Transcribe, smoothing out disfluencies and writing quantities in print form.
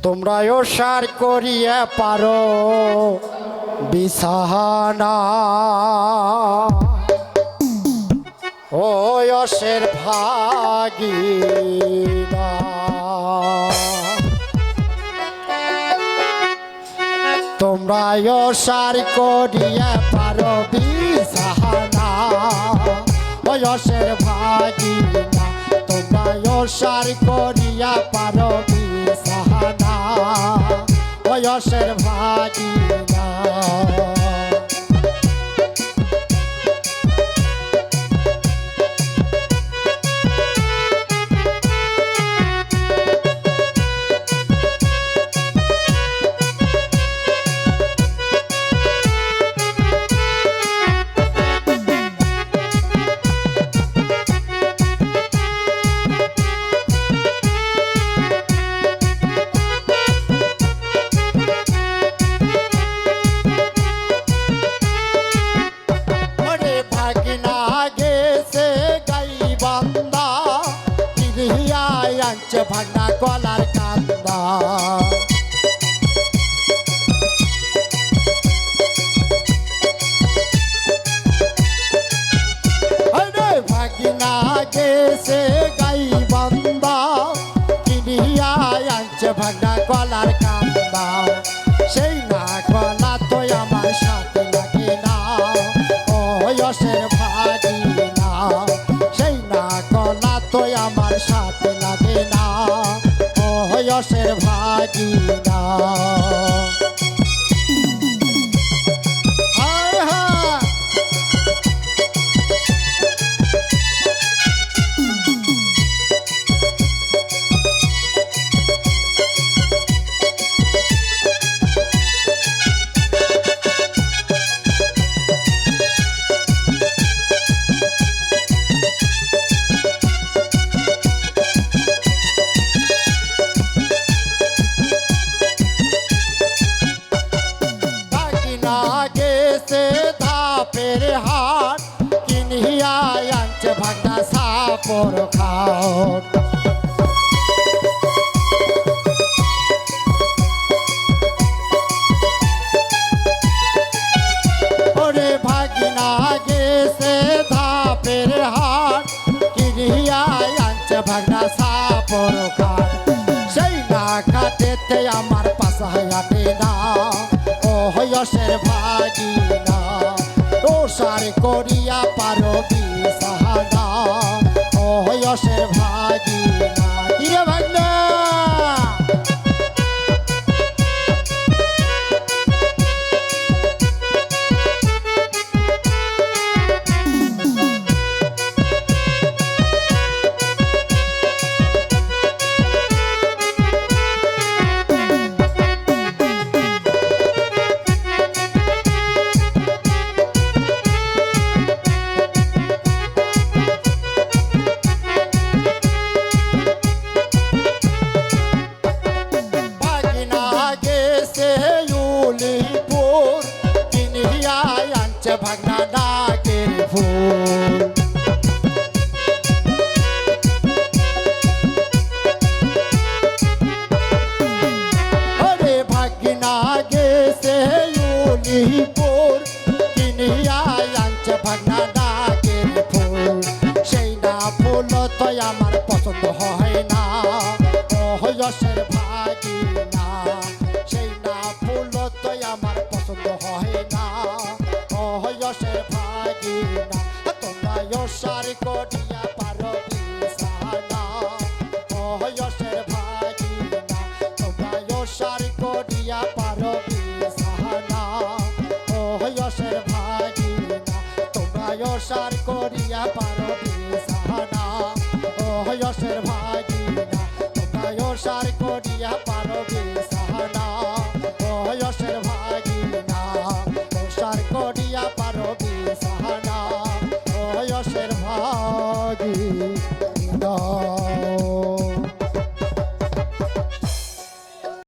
তোমরা ওসার করিয়া পারো বিছানা ও অসের ভাগিনা তোমরা ওসার করিয়া পারো বিছানা ও অসের ভাগিনা তোমরা ওসার করিয়া পারো বিছানা ও অসের ভাগিনা ভাগনা কলার কান্দা ভাগনা গেছে গাই বান্দা কিনিয়া আনছে ভাগনা কলার কান্দা সেই না কলা তো আমার সাথে লাগে না ও অসের ভাগিনা সেই না কলা তো আমার সাথে লাগে না অসের ভাগিনা ধাপের হাট কিনিয়া আনছে ভাগনা সাপর খাট ওরে ভাগিনা গেছে ধাপের হাট কিনিয়া আনছে ভাগনা সাপর খাট সেই না খাটেতে আমার পাশা হাটে না অসের ভাগিনা ওসার করিয়া পারো বিছানা ও অসের ভাগিনা কিরে ভাগনা ভাগনা ডাকের ফুল ওরে ভাগনা গেছে উলিপুর কিনিয়া আনছে ভাগনা ডাকের ফুল সেই না ফুল তো আমার পছন্দ হয় না ও অসের ভাগিনা সেই না ফুল তো আমার পছন্দ হয় না অসের ভাগিনা তোমরা ওসার করিয়া পারো বিছানা অসের ভাগিনা তোমরা ওসার করিয়া পারো বিছানা অসের ভাগিনা তোমরা ওসার করিয়া পারো বিছানা অসের ভাগিনা তোমরা ওসার করিয়া পারো